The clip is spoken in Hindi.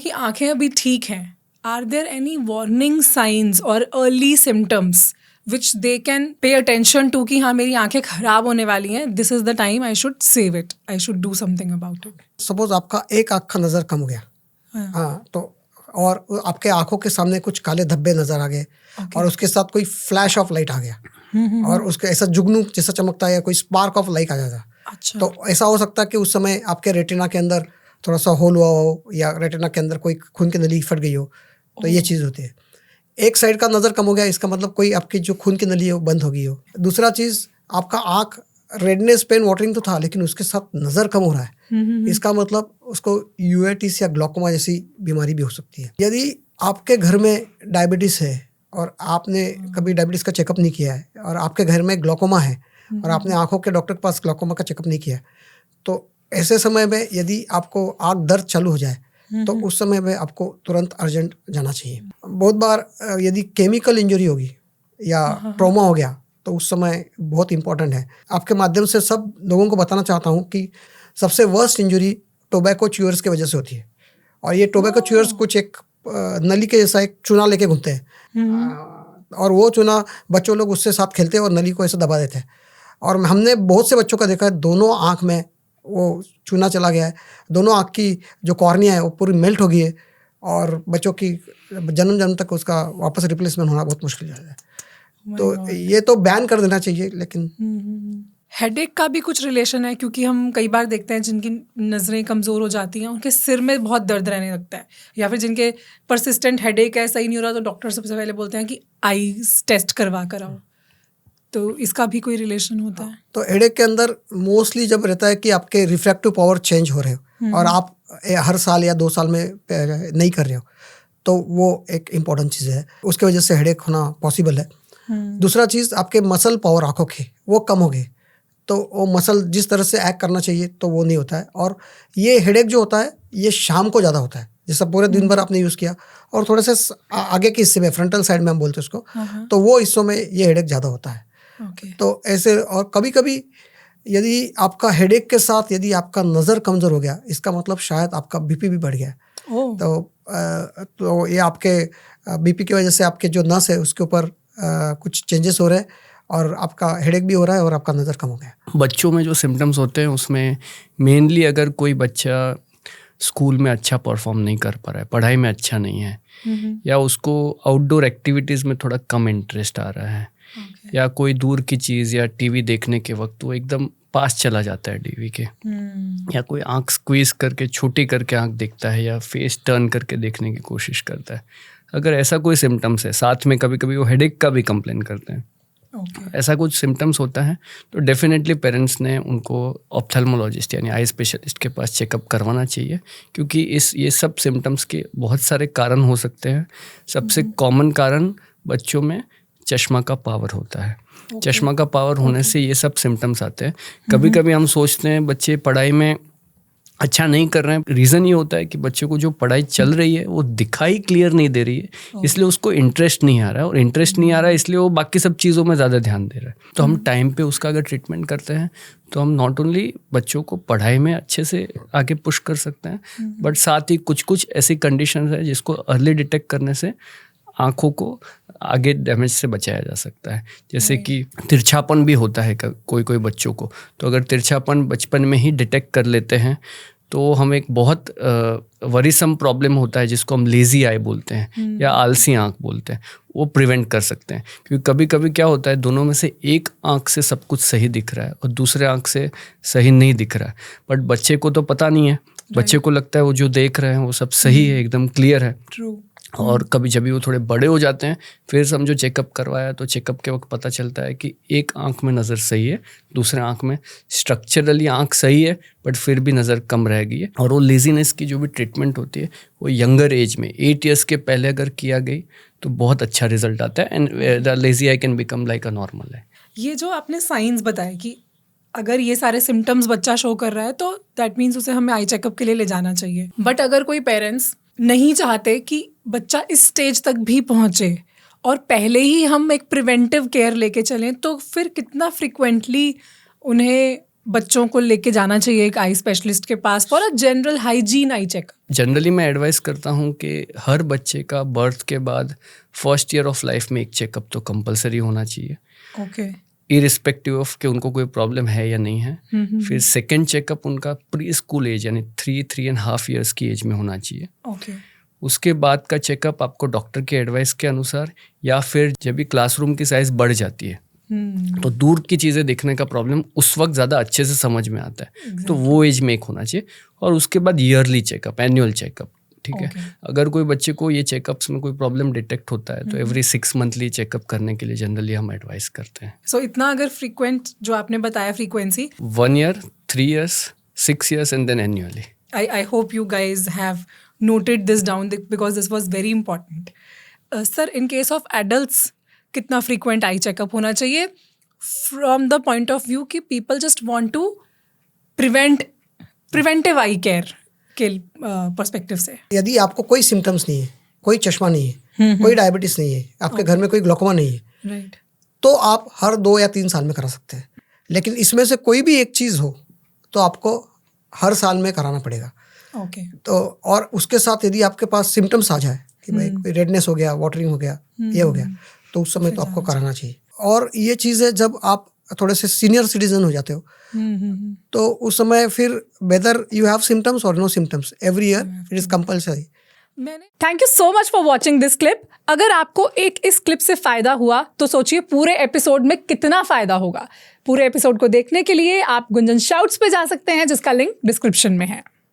कि आंखें अभी ठीक हैं, are there any warning signs और early symptoms which they can pay attention to कि हाँ मेरी आंखें खराब होने वाली हैं, this is the time I should save it, I should do something about it? Suppose आपका एक आँख का नज़र कम हो गया, हाँ, तो और आपके आंखों के सामने कुछ काले धब्बे नजर आ गए, और उसके साथ कोई फ्लैश ऑफ लाइट आ गया और उसके ऐसा जुगनू जैसा चमकता है या कोई स्पार्क ऑफ लाइट आ जाता, अच्छा। तो ऐसा हो सकता है कि उस समय आपके रेटिना के अंदर थोड़ा सा होल हुआ हो या रेटिना के अंदर कोई खून की नली फट गई हो, तो ये चीज़ होती है। एक साइड का नज़र कम हो गया, इसका मतलब कोई आपकी जो खून की नली है वो बंद हो गई हो। दूसरा चीज़, आपका आँख रेडनेस पेन वाटरिंग तो था, लेकिन उसके साथ नज़र कम हो रहा है, इसका मतलब उसको यूवेटिस या ग्लूकोमा जैसी बीमारी भी हो सकती है। यदि आपके घर में डायबिटीज़ है और आपने कभी डायबिटीज़ का चेकअप नहीं किया है और आपके घर में ग्लूकोमा है और आपने आँखों के डॉक्टर के पास ग्लूकोमा का चेकअप नहीं किया, तो ऐसे समय में यदि आपको आँख दर्द चालू हो जाए तो उस समय में आपको तुरंत अर्जेंट जाना चाहिए। बहुत बार यदि केमिकल इंजरी होगी या ट्रॉमा हो गया तो उस समय बहुत इंपॉर्टेंट है। आपके माध्यम से सब लोगों को बताना चाहता हूँ कि सबसे वर्स्ट इंजरी टोबैको च्यूअर्स की वजह से होती है, और ये टोबैको च्यूअर्स कुछ एक नली के जैसा एक चूना लेके घूमते हैं और वो चूना बच्चों लोग उससे साथ खेलते हैं और नली को ऐसे दबा देते हैं, और हमने बहुत से बच्चों का देखा है दोनों आँख में वो चूना चला गया है, दोनों आँख की जो कॉर्निया है वो पूरी मेल्ट हो गई है और बच्चों की जन्म तक उसका वापस रिप्लेसमेंट होना बहुत मुश्किल है। तो ये तो बैन कर देना चाहिए। लेकिन हेडेक का भी कुछ रिलेशन है, क्योंकि हम कई बार देखते हैं जिनकी नज़रें कमज़ोर हो जाती हैं उनके सिर में बहुत दर्द रहने लगता है, या फिर जिनके परसिस्टेंट हेडेक है, सही नहीं हो रहा, तो डॉक्टर सबसे पहले बोलते हैं कि आईज टेस्ट करवा कर आओ, तो इसका भी कोई रिलेशन होता है? तो हेडेक के अंदर मोस्टली जब रहता है कि आपके रिफ्रैक्टिव पावर चेंज हो रहे हो और आप हर साल या 2 साल में नहीं कर रहे हो, तो वो एक इम्पॉर्टेंट चीज़ है, उसके वजह से हेडेक होना पॉसिबल है। दूसरा चीज़, आपके मसल पावर आँखों के वो कम हो गए, तो वो मसल जिस तरह से एक्ट करना चाहिए तो वो नहीं होता है, और ये हेडेक जो होता है ये शाम को ज़्यादा होता है, जैसा पूरे दिन भर आपने यूज़ किया और थोड़े से आगे के हिस्से में, फ्रंटल साइड में हम बोलते हैं उसको, तो वो हिस्सों में ये हेडेक ज़्यादा होता है। तो ऐसे, और कभी कभी यदि आपका हेडेक के साथ यदि आपका नज़र कमज़ोर हो गया, इसका मतलब शायद आपका बीपी भी बढ़ गया। तो ये आपके बीपी की वजह से आपके जो नस है उसके ऊपर कुछ चेंजेस हो रहे हैं और आपका हेडेक भी हो रहा है और आपका नज़र कम हो गया। बच्चों में जो सिम्टम्स होते हैं उसमें मेनली अगर कोई बच्चा स्कूल में अच्छा परफॉर्म नहीं कर पा रहा है, पढ़ाई में अच्छा नहीं है, या उसको आउटडोर एक्टिविटीज़ में थोड़ा कम इंटरेस्ट आ रहा है, या कोई दूर की चीज़ या टीवी देखने के वक्त वो एकदम पास चला जाता है टीवी के, या कोई आंख स्क्वीज करके छोटी करके आंख देखता है या फेस टर्न करके देखने की कोशिश करता है, अगर ऐसा कोई सिम्टम्स है, साथ में कभी कभी वो हेडेक का भी कंप्लेन करते हैं, ऐसा कुछ सिम्टम्स होता है, तो डेफिनेटली पेरेंट्स ने उनको ऑप्थेल्मोलॉजिस्ट यानी आई स्पेशलिस्ट के पास चेकअप करवाना चाहिए, क्योंकि ये सब सिम्टम्स के बहुत सारे कारण हो सकते हैं। सबसे कॉमन कारण बच्चों में चश्मा का पावर होता है। चश्मा का पावर होने से ये सब सिम्टम्स आते हैं। कभी कभी हम सोचते हैं बच्चे पढ़ाई में अच्छा नहीं कर रहे हैं, रीज़न ये होता है कि बच्चे को जो पढ़ाई चल रही है वो दिखाई क्लियर नहीं दे रही है, इसलिए उसको इंटरेस्ट नहीं आ रहा है, और इंटरेस्ट नहीं आ रहा है इसलिए वो बाकी सब चीज़ों में ज़्यादा ध्यान दे रहा है। तो हम टाइम पे उसका अगर ट्रीटमेंट करते हैं तो हम नॉट ओनली बच्चों को पढ़ाई में अच्छे से आगे पुश कर सकते हैं, बट साथ ही कुछ कुछ ऐसी कंडीशंस है जिसको अर्ली डिटेक्ट करने से आँखों को आगे डैमेज से बचाया जा सकता है। जैसे कि तिरछापन भी होता है कोई कोई बच्चों को, तो अगर तिरछापन बचपन में ही डिटेक्ट कर लेते हैं तो हम एक बहुत वरीसम प्रॉब्लम होता है जिसको हम लेज़ी आई बोलते हैं या आलसी आँख बोलते हैं, वो प्रिवेंट कर सकते हैं। क्योंकि कभी कभी क्या होता है, दोनों में से एक आँख से सब कुछ सही दिख रहा है और दूसरे आँख से सही नहीं दिख रहा है, बट बच्चे को तो पता नहीं है, बच्चे को लगता है वो जो देख रहे हैं वो सब सही है, एकदम क्लियर है। और कभी जब वो थोड़े बड़े हो जाते हैं फिर समझो चेकअप करवाया तो चेकअप के वक्त पता चलता है कि एक आंख में नज़र सही है, दूसरे आंख में स्ट्रक्चरली आंख सही है बट फिर भी नज़र कम रह गई है। और वो लेजीनेस की जो भी ट्रीटमेंट होती है वो यंगर एज में 8 ईयर्स के पहले अगर किया गई तो बहुत अच्छा रिजल्ट आता है, and the lazy eye can become like a normal eye. ये जो आपने साइंस बताया कि अगर ये सारे सिम्टम्स बच्चा शो कर रहा है तो दैट मीन्स उसे हमें आई चेकअप के लिए ले जाना चाहिए। बट अगर कोई पेरेंट्स नहीं चाहते कि बच्चा इस स्टेज तक भी पहुंचे और पहले ही हम एक प्रिवेंटिव केयर लेके चलें, तो फिर कितना फ्रिक्वेंटली उन्हें बच्चों को लेके जाना चाहिए एक आई स्पेशलिस्ट के पास for a general hygiene eye checkup? Generally मैं एडवाइस करता हूँ कि हर बच्चे का बर्थ के बाद फर्स्ट ईयर ऑफ लाइफ में एक चेकअप तो कंपलसरी होना चाहिए, ओके, इरिस्पेक्टिव ऑफ कि उनको कोई प्रॉब्लम है या नहीं है। फिर सेकेंड चेकअप उनका प्री स्कूल एज यानी 3.5 ईयर्स की एज में होना चाहिए। ओके, उसके बाद का चेकअप आपको डॉक्टर के एडवाइस के अनुसार, या फिर जब भी क्लासरूम की साइज़ बढ़ जाती है तो दूर की चीज़ें देखने का प्रॉब्लम उस वक्त ज़्यादा अच्छे से समझ में आता है, तो वो एज में एक होना चाहिए। और उसके बाद ईयरली चेकअप, एनुअल चेकअप, ठीक है। अगर कोई बच्चे को ये चेकअप्स में कोई प्रॉब्लम डिटेक्ट होता है तो एवरी 6 मंथली चेकअप करने के लिए जनरली हम एडवाइस करते हैं। सो इतना अगर फ्रीक्वेंट जो आपने बताया frequency, 1 year, 3 years, 6 years and then annually. I hope you guys have noted this down because this was very important. Sir, in case of adults, कितना frequent eye checkup होना चाहिए from the point of view कि people just want to preventive eye care के perspective से? यदि आपको कोई सिम्टम्स नहीं है, कोई चश्मा नहीं है, कोई डायबिटीज नहीं है, आपके घर में कोई ग्लोकोमा नहीं है, Right. तो आप हर 2 या 3 साल में करा सकते हैं। लेकिन इसमें से कोई भी एक चीज़ हो तो आपको हर साल में कराना पड़ेगा। Okay. तो और उसके साथ यदि आपके पास सिम्टम्स आ जाए कि भाई कोई रेडनेस हो गया, वाटरिंग हो गया, ये हो गया, तो उस समय तो आपको कराना चाहिए। और ये चीज़ें जब आप थोड़े से सीनियर सिटीजन हो जाते हो तो उस समय फिर वेदर यू हैव सिम्टम्स और no symptoms, every year it is compulsory. Thank you so much for watching this clip. अगर आपको इस क्लिप से फ़ायदा हुआ तो सोचिए पूरे एपिसोड में कितना फ़ायदा होगा। पूरे एपिसोड को देखने के लिए आप गुंजन शाउट्स पे जा सकते हैं जिसका लिंक डिस्क्रिप्शन में है।